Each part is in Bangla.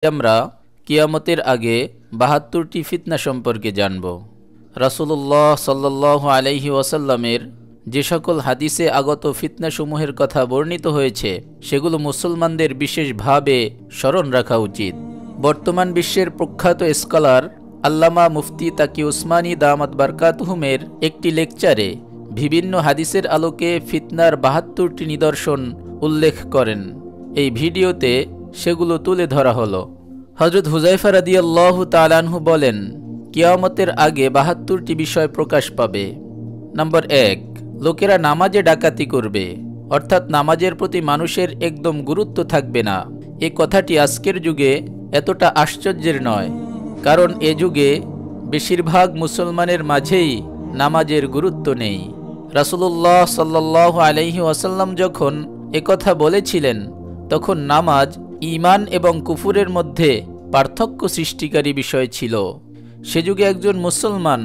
আমরা কিয়ামতের আগে ৭২টি ফিতনা সম্পর্কে জানব। রাসূলুল্লাহ সাল্লাল্লাহু আলাইহি ওয়াসাল্লামের যে সকল হাদিসে আগত ফিতনাসমূহের কথা বর্ণিত হয়েছে সেগুলো মুসলমানদের বিশেষভাবে স্মরণ রাখা উচিত। বর্তমান বিশ্বের প্রখ্যাত স্কলার আল্লামা মুফতি তাকি উসমানী দামাত বারকাতুহুমের একটি লেকচারে বিভিন্ন হাদিসের আলোকে ফিতনার ৭২টি নিদর্শন উল্লেখ করেন। এই ভিডিওতে সেগুলো তুলে ধরা হলো। হযরত হুযায়ফা রাদিয়াল্লাহু তাআলা আনহু বলেন, কিয়ামতের আগে ৭২টি বিষয় প্রকাশ পাবে। নম্বর ১, লোকেরা নামাজে ডাকাতি করবে, অর্থাৎ নামাজের প্রতি মানুষের একদম গুরুত্ব থাকবে না। এ কথাটি আজকের যুগে এতটা আশ্চর্যের নয়, কারণ এ যুগে বেশিরভাগ মুসলমানের মাঝেই নামাজের গুরুত্ব নেই। রাসূলুল্লাহ সাল্লাল্লাহু আলাইহি ওয়াসাল্লাম যখন একথা বলেছিলেন তখন নামাজ ঈমান এবং কুফুরের মধ্যে পার্থক্য সৃষ্টিকারী বিষয় ছিল। সে যুগে একজন মুসলমান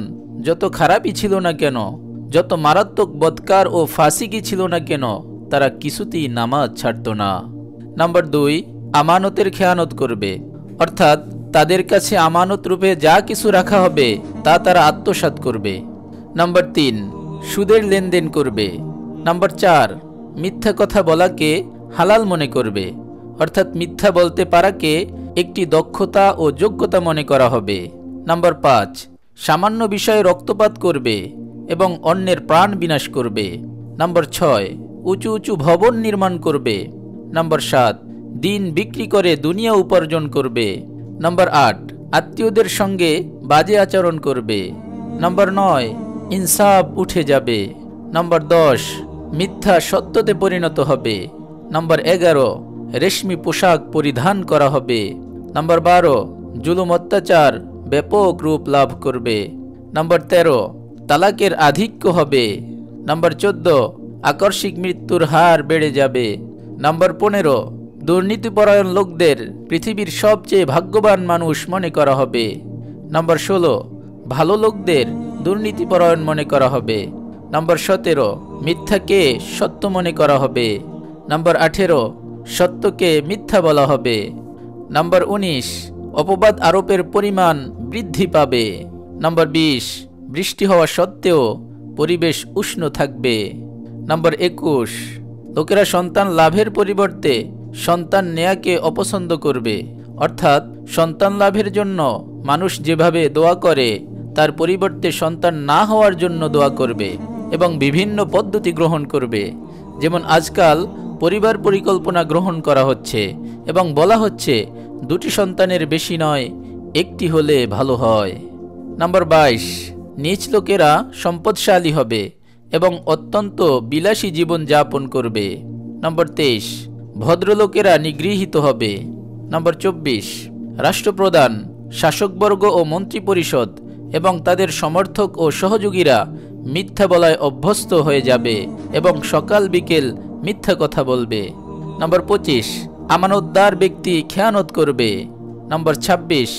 যত খারাপই ছিল না কেন, যত মারাত্মক বদকার ও ফাসিকি ছিল না কেন, তারা কিছুতেই নামাজ ছাড়ত না। নাম্বার ২, আমানতের খেয়ানত করবে, অর্থাৎ তাদের কাছে আমানত রূপে যা কিছু রাখা হবে তা তারা আত্মসাৎ করবে। নাম্বার ৩, সুদের লেনদেন করবে। নাম্বার ৪, মিথ্যা কথা বলাকে হালাল মনে করবে, অর্থাৎ মিথ্যা বলতে পারাকে একটি দক্ষতা ও যোগ্যতা মনে করা হবে। নাম্বার ৫, সামান্য বিষয়ে রক্তপাত করবে এবং অন্যের প্রাণ বিনাশ করবে। নাম্বার ৬, উঁচু উঁচু ভবন নির্মাণ করবে। নাম্বার ৭, দিন বিক্রি করে দুনিয়া উপার্জন করবে। নাম্বার ৮, আত্মীয়দের সঙ্গে বাজে আচরণ করবে। নাম্বার ৯, ইনসাফ উঠে যাবে। নাম্বার ১০, মিথ্যা সত্যতে পরিণত হবে। নাম্বার ১১, রেশমি পোশাক পরিধান করা হবে। নাম্বার ১২, জুলুম অত্যাচার ব্যাপক রূপ লাভ করবে। নাম্বার ১৩, তালাকের আধিক্য হবে। নাম্বার ১৪, আকস্মিক মৃত্যুর হার বেড়ে যাবে। নাম্বার ১৫, দুর্নীতিপরায়ণ লোকদের পৃথিবীর সবচেয়ে ভাগ্যবান মানুষ মনে করা হবে। নাম্বার ১৬, ভালো লোকদের দুর্নীতিপরায়ণ মনে করা হবে। নাম্বার ১৭, মিথ্যাকে সত্য মনে করা হবে। নাম্বার ১৮, সত্যকে মিথ্যা বলা হবে। নাম্বার ১৯, অপবাদ আরোপের পরিমাণ বৃদ্ধি পাবে। নাম্বার ২০, বৃষ্টি হওয়া সত্ত্বেও পরিবেশ উষ্ণ থাকবে। নাম্বার ২১, লোকেরা সন্তান লাভের পরিবর্তে সন্তান নেয়াকে অপছন্দ করবে, অর্থাৎ সন্তান লাভের জন্য মানুষ যেভাবে দোয়া করে তার পরিবর্তে সন্তান না হওয়ার জন্য দোয়া করবে এবং বিভিন্ন পদ্ধতি গ্রহণ করবে। যেমন আজকাল পরিবার পরিকল্পনা গ্রহণ করা হচ্ছে এবং বলা হচ্ছে ২টি সন্তানের বেশি নয়, একটি হলে ভালো হয়। নাম্বার ২২, নীচ লোকেরা সম্পদশালী হবে এবং অত্যন্ত বিলাসী জীবন যাপন করবে। নাম্বার ২৩, ভদ্রলোকেরা নিগৃহীত হবে। নাম্বার ২৪, রাষ্ট্রপ্রধান, শাসকবর্গ ও মন্ত্রিপরিষদ এবং তাদের সমর্থক ও সহযোগীরা মিথ্যা বলায় অভ্যস্ত হয়ে যাবে এবং সকাল বিকেল মিথ্যা কথা বলবে। নাম্বার ২৫, আমানতদার ব্যক্তি খেয়ানত করবে। নাম্বার ২৬,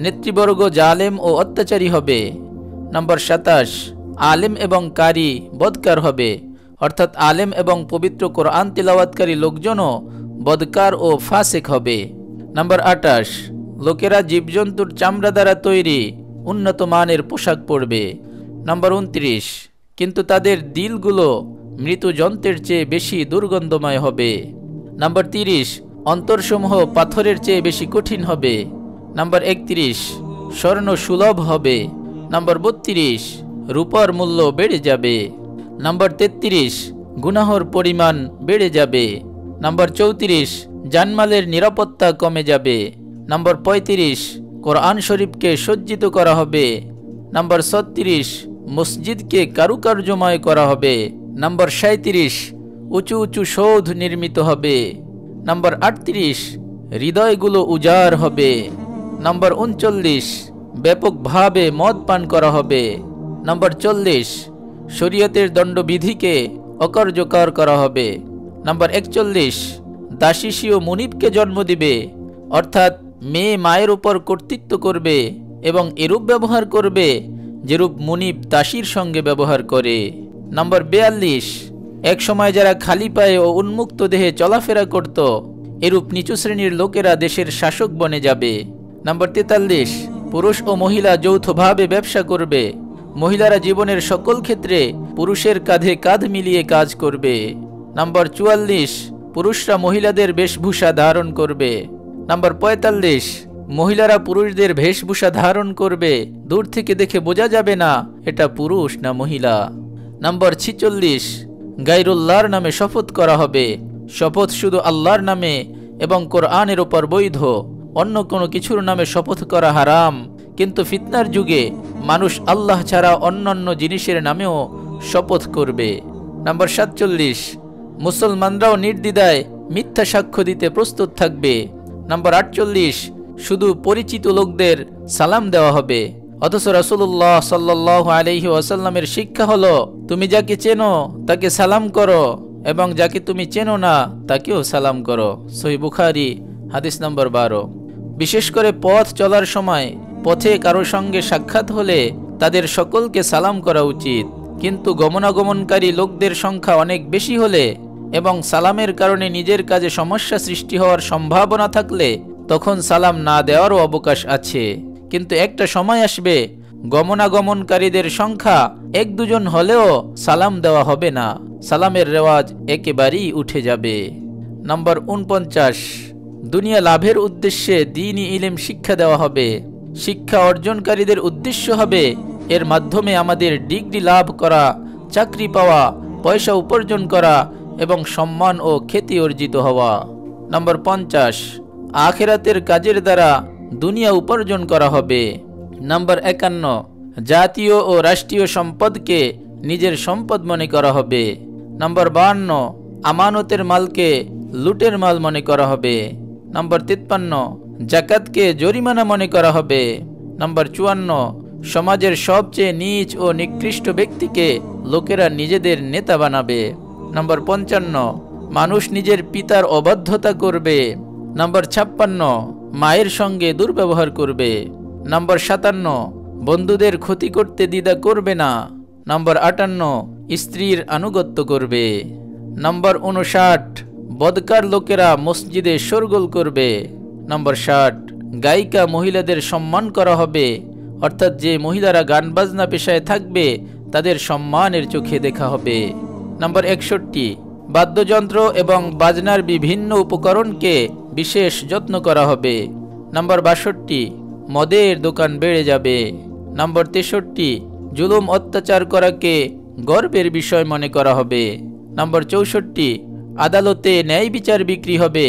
নেতৃবর্গ জালেম ও অত্যাচারী হবে। নাম্বার ২৭, আলেম এবং কারি বদকার হবে, অর্থাৎ আলেম এবং পবিত্র কোরআন তিলাওয়াতকারী লোকজনও বদকার ও ফাসিক হবে। নাম্বার ২৮, লোকেরা জীবজন্তুর চামড়া দ্বারা তৈরি উন্নত মানের পোশাক পরবে। নাম্বার ২৯, কিন্তু তাদের দিলগুলো মৃত যন্ত্রের চেয়ে বেশি দুর্গন্ধময় হবে। নাম্বার ৩০, অন্তরসমূহ পাথরের চেয়ে বেশি কঠিন হবে। নাম্বার ৩১, স্বর্ণ সুলভ হবে। নাম্বার ৩২, রূপার মূল্য বেড়ে যাবে। নাম্বার ৩৩, গুনাহর পরিমাণ বেড়ে যাবে। নাম্বার ৩৪, জানমালের নিরাপত্তা কমে যাবে। নাম্বার ৩৫, কোরআন শরীফকে সজ্জিত করা হবে। নাম্বার ৩৬, মসজিদকে কারুকার্যময় করা হবে। নাম্বার ৩৭, উঁচু উঁচু সৌধ নির্মিত হবে। নাম্বার ৩৮, হৃদয়গুলো উজাড় হবে। নাম্বার ৩৯, ব্যাপকভাবে মদ পান করা হবে। নাম্বার ৪০, শরীয়তের দণ্ডবিধিকে অকার্যকর করা হবে। নাম্বার ৪১, দাসী স্বীয় মুনিবকে জন্ম দিবে, অর্থাৎ মেয়ে মায়ের উপর কর্তৃত্ব করবে এবং এরূপ ব্যবহার করবে যেরূপ মুনিব দাসীর সঙ্গে ব্যবহার করে। নাম্বার ৪২, এক সময় যারা খালি পায়ে ও উন্মুক্ত দেহে চলাফেরা করত এরূপ নিচু শ্রেণীর লোকেরা দেশের শাসক বনে যাবে। নম্বর 43, পুরুষ ও মহিলা যৌথভাবে ব্যবসা করবে। মহিলারা জীবনের সকল ক্ষেত্রে পুরুষের কাঁধে কাঁধ মিলিয়ে কাজ করবে। নম্বর 44, পুরুষরা মহিলাদের বেশভূষা ধারণ করবে। নম্বর 45, মহিলারা পুরুষদের বেশভূষা ধারণ করবে, দূর থেকে দেখে বোঝা যাবে না এটা পুরুষ না মহিলা। নম্বর 46, গায়রুল্লাহর নামে শপথ করা হবে। শপথ শুধু আল্লাহর নামে এবং কোরআনের ওপর বৈধ, অন্য কোনো কিছুর নামে শপথ করা হারাম। কিন্তু ফিতনার যুগে মানুষ আল্লাহ ছাড়া অন্যান্য জিনিসের নামেও শপথ করবে। নম্বর 47, মুসলমানরাও নির্দ্বিধায় মিথ্যা সাক্ষ্য দিতে প্রস্তুত থাকবে। নম্বর 48, শুধু পরিচিত লোকদের সালাম দেওয়া হবে। অথচ রাসূলুল্লাহ সাল্লাল্লাহু আলাইহি ওয়াসাল্লামের শিক্ষা হলো, তুমি যাকে চেনো তাকে সালাম করো এবং যাকে তুমি চেনো না তাকেও সালাম করো। সহিহ বুখারী হাদিস নম্বর 12। বিশেষ করে পথ চলার সময় পথে কারো সঙ্গে সাক্ষাৎ হলে তাদের সকলকে সালাম করা উচিত। কিন্তু গমনাগমনকারী লোকদের সংখ্যা অনেক বেশি হলে এবং সালামের কারণে নিজের কাজে সমস্যা সৃষ্টি হওয়ার সম্ভাবনা থাকলে তখন সালাম না দেওয়ারও অবকাশ আছে। কিন্তু একটা সময় আসবে গমনাগমনকারীদের সংখ্যা 1-2 হলেও সালাম দেওয়া হবে না, সালামের রেওয়াজ একেবারেই উঠে যাবে। নম্বর 49, দুনিয়া লাভের উদ্দেশ্যে দ্বীনি ইলম শিক্ষা দেওয়া হবে। শিক্ষা অর্জনকারীদের উদ্দেশ্য হবে এর মাধ্যমে আমাদের ডিগ্রি লাভ করা, চাকরি পাওয়া, পয়সা উপার্জন করা এবং সম্মান ও খ্যাতি অর্জিত হওয়া। নম্বর 50, আখিরাতের কাজের দ্বারা দুনিয়া উপার্জন করা হবে। নম্বর 51, জাতীয় ও রাষ্ট্রীয় সম্পদকে নিজের সম্পদ মনে করা হবে। নম্বর 52, আমানতের মালকে লুটের মাল মনে করা হবে। নম্বর 53, জাকাতকে জরিমানা মনে করা হবে। নম্বর 54, সমাজের সবচেয়ে নীচ ও নিকৃষ্ট ব্যক্তিকে লোকেরা নিজেদের নেতা বানাবে। নম্বর 55, মানুষ নিজের পিতার অবাধ্যতা করবে। নম্বর 56, মায়ের সঙ্গে দুর্ব্যবহার করবে। নম্বর 57, বন্ধুদের ক্ষতি করতে দ্বিধা করবে না। নম্বর 58, স্ত্রীর আনুগত্য করবে। নম্বর 59, বদকার লোকেরা মসজিদে শোরগোল করবে। নম্বর 60, গায়িকা মহিলাদের সম্মান করা হবে, অর্থাৎ যে মহিলারা গান বাজনা পেশায় থাকবে তাদের সম্মানের চোখে দেখা হবে। নম্বর 61, বাদ্যযন্ত্র এবং বাজনার বিভিন্ন উপকরণকে বিশেষ যত্ন করা হবে। নম্বর 62, মদের দোকান বেড়ে যাবে। নম্বর 63, জুলুম অত্যাচার করাকে গর্বের বিষয় মনে করা হবে। নম্বর 64, আদালতে ন্যায় বিচার বিক্রি হবে,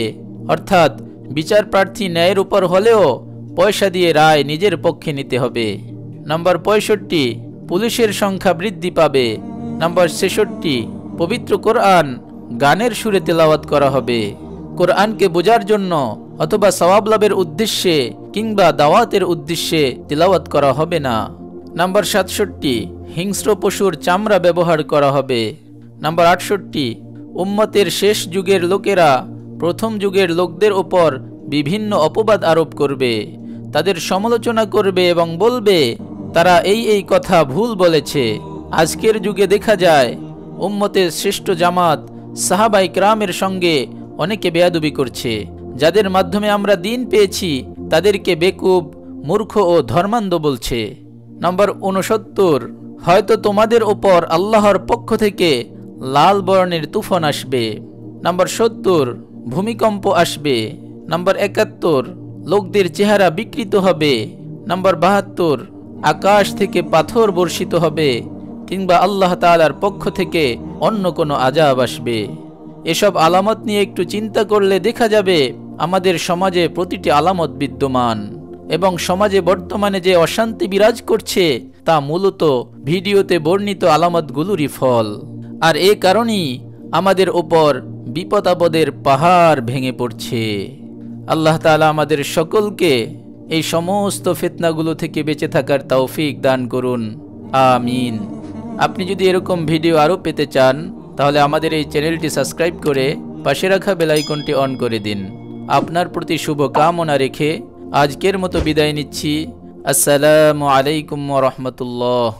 অর্থাৎ বিচার প্রার্থী ন্যায়ের উপর হলেও পয়সা দিয়ে রায় নিজের পক্ষে নিতে হবে। নম্বর 65, পুলিশের সংখ্যা বৃদ্ধি পাবে। নম্বর 66, পবিত্র কোরআন গানের সুরে তেলাওয়াত করা হবে। কোরআনকে বোঝার জন্য অথবা সওয়াব লাভের উদ্দেশ্যে কিংবা দাওয়াতের উদ্দেশ্যে তেলাওয়াত করা হবে না। নম্বর 67, হিংস্র পশুর চামড়া ব্যবহার করা হবে। নম্বর 68, উম্মতের শেষ যুগের লোকেরা প্রথম যুগের লোকদের ওপর বিভিন্ন অপবাদ আরোপ করবে, তাদের সমালোচনা করবে এবং বলবে তারা এই কথা ভুল বলেছে। আজকের যুগে দেখা যায় উম্মতের শ্রেষ্ঠ জামাত সাহাবায়ে কেরামের সঙ্গে অনেকে বেয়াদবি করছে। যাদের মাধ্যমে আমরা দ্বীন পেয়েছি তাদেরকে বেকুব, মূর্খ ও ধর্মান্ধ বলছে। নম্বর 69, হয়তো তোমাদের ওপর আল্লাহর পক্ষ থেকে লাল বর্ণের তুফান আসবে। নম্বর 70, ভূমিকম্প আসবে। নম্বর 71, লোকদের চেহারা বিকৃত হবে। নম্বর 72, আকাশ থেকে পাথর বর্ষিত হবে কিংবা আল্লাহ তাআলার পক্ষ থেকে অন্য কোনো আযাব আসবে। এসব আলামত নিয়ে একটু চিন্তা করলে দেখা যাবে আমাদের সমাজে প্রতিটি আলামত বিদ্যমান এবং সমাজে বর্তমানে যে অশান্তি বিরাজ করছে তা মূলত ভিডিওতে বর্ণিত আলামতগুলোরই ফল। আর এ কারণেই আমাদের ওপর বিপদ আপদের পাহাড় ভেঙে পড়ছে। আল্লাহ তাআলা আমাদের সকলকে এই সমস্ত ফিতনাগুলো থেকে বেঁচে থাকার তৌফিক দান করুন, আমিন। আপনি যদি এরকম ভিডিও আরও পেতে চান তাহলে আমাদের এই চ্যানেলটি সাবস্ক্রাইব করে পাশে রাখা বেল আইকনটি অন করে দিন। আপনার প্রতি শুভ কামনা রেখে আজকের মতো বিদায় নিচ্ছি। আসসালামু আলাইকুম ওয়া রাহমাতুল্লাহ।